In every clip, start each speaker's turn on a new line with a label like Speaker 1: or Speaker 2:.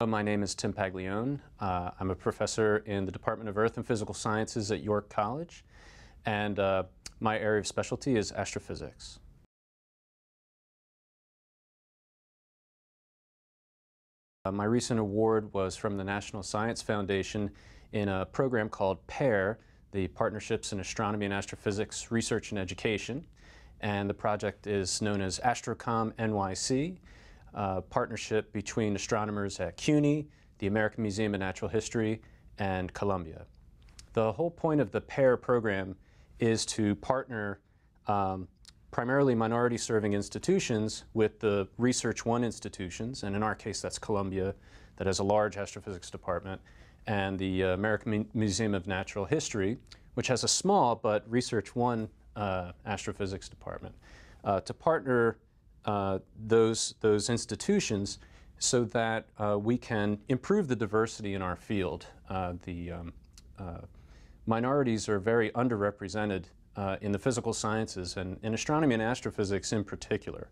Speaker 1: My name is Tim Paglione. I'm a professor in the Department of Earth and Physical Sciences at York College, and my area of specialty is astrophysics. My recent award was from the National Science Foundation in a program called PAIR, the Partnerships in Astronomy and Astrophysics Research and Education, and the project is known as AstroCom NYC, a partnership between astronomers at CUNY, the American Museum of Natural History, and Columbia. The whole point of the PAIR program is to partner primarily minority-serving institutions with the Research One institutions, and in our case that's Columbia, that has a large astrophysics department, and the American Museum of Natural History, which has a small but Research One astrophysics department, to partner those institutions so that we can improve the diversity in our field. Minorities are very underrepresented in the physical sciences and in astronomy and astrophysics in particular.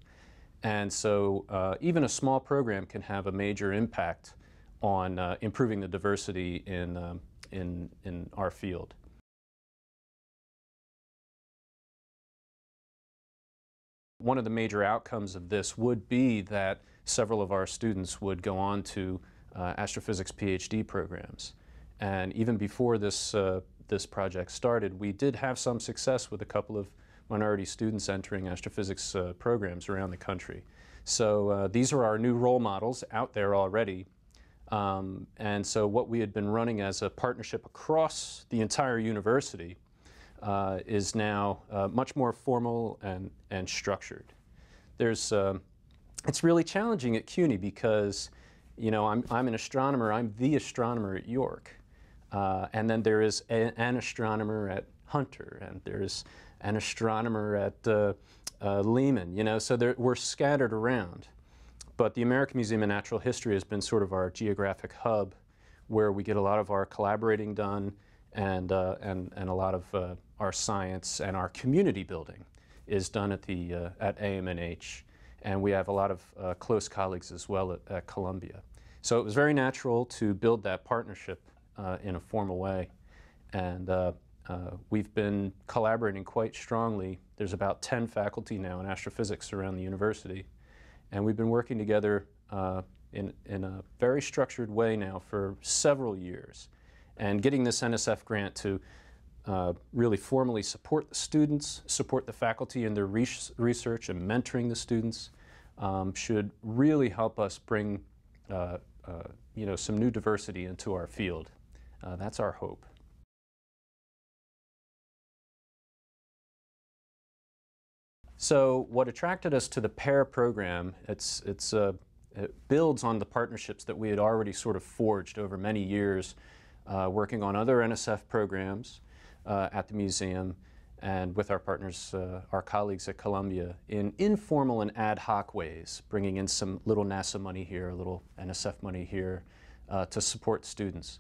Speaker 1: And so even a small program can have a major impact on improving the diversity in our field. One of the major outcomes of this would be that several of our students would go on to astrophysics PhD programs. And even before this project started, we did have some success with a couple of minority students entering astrophysics programs around the country. So these are our new role models out there already. And so what we had been running as a partnership across the entire university is now much more formal and structured. It's really challenging at CUNY because, you know, I'm an astronomer, I'm the astronomer at York. And then there is an astronomer at Hunter, and there's an astronomer at Lehman, you know, so we're scattered around. But the American Museum of Natural History has been sort of our geographic hub where we get a lot of our collaborating done, and a lot of our science and our community building is done at AMNH. And we have a lot of close colleagues as well at Columbia. So it was very natural to build that partnership in a formal way. And we've been collaborating quite strongly. There's about 10 faculty now in astrophysics around the university. And we've been working together in a very structured way now for several years. And getting this NSF grant to really formally support the students, support the faculty in their research and mentoring the students should really help us bring you know, some new diversity into our field. That's our hope. So what attracted us to the PAIR program, it builds on the partnerships that we had already sort of forged over many years working on other NSF programs at the museum and with our partners, our colleagues at Columbia, in informal and ad hoc ways, bringing in some little NASA money here, a little NSF money here to support students.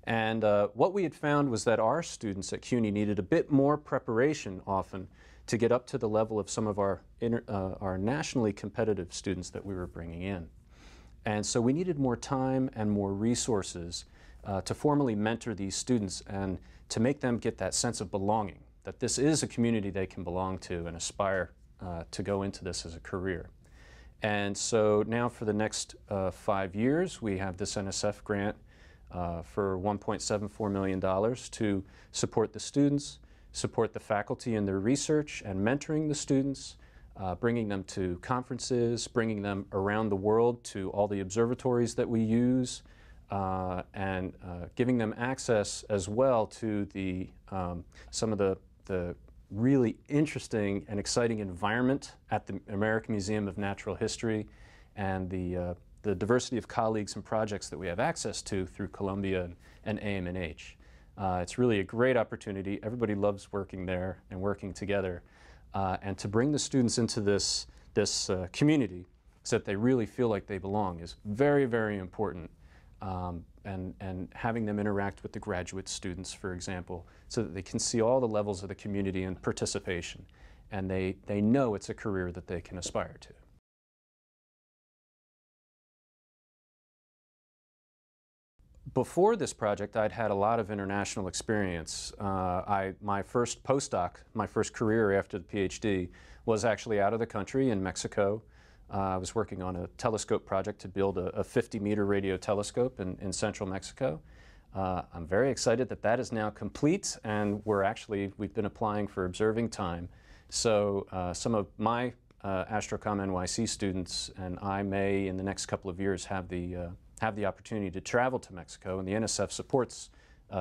Speaker 1: And what we had found was that our students at CUNY needed a bit more preparation often to get up to the level of some of our nationally competitive students that we were bringing in. And so we needed more time and more resources to formally mentor these students and to make them get that sense of belonging, that this is a community they can belong to and aspire to go into this as a career. And so now for the next 5 years, we have this NSF grant for $1.74 million to support the students, support the faculty in their research and mentoring the students, bringing them to conferences, bringing them around the world to all the observatories that we use, and giving them access as well to some of the really interesting and exciting environment at the American Museum of Natural History and the diversity of colleagues and projects that we have access to through Columbia and AMNH. It's really a great opportunity. Everybody loves working there and working together. And to bring the students into this community so that they really feel like they belong is very, very important. And having them interact with the graduate students, for example, so that they can see all the levels of the community and participation. And they know it's a career that they can aspire to. Before this project, I'd had a lot of international experience. My first postdoc, my first career after the PhD, was actually out of the country in Mexico. I was working on a telescope project to build a 50-meter radio telescope in central Mexico. I'm very excited that that is now complete, and we've been applying for observing time. So some of my Astrocom NYC students and I may, in the next couple of years, have the opportunity to travel to Mexico, and the NSF supports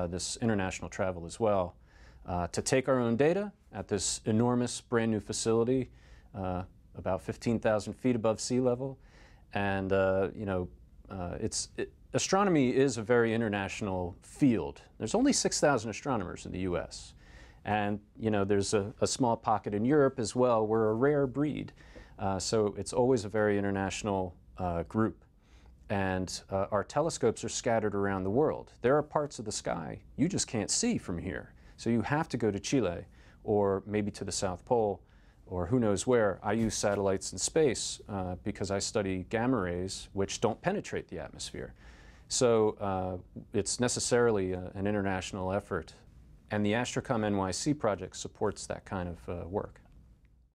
Speaker 1: this international travel as well, to take our own data at this enormous brand new facility, about 15,000 feet above sea level. And astronomy is a very international field. There's only 6,000 astronomers in the US. And there's a small pocket in Europe as well. We're a rare breed. So it's always a very international group. And our telescopes are scattered around the world. There are parts of the sky you just can't see from here. So you have to go to Chile, or maybe to the South Pole, or who knows where. I use satellites in space because I study gamma rays, which don't penetrate the atmosphere. So it's necessarily an international effort. And the Astrocom NYC project supports that kind of work.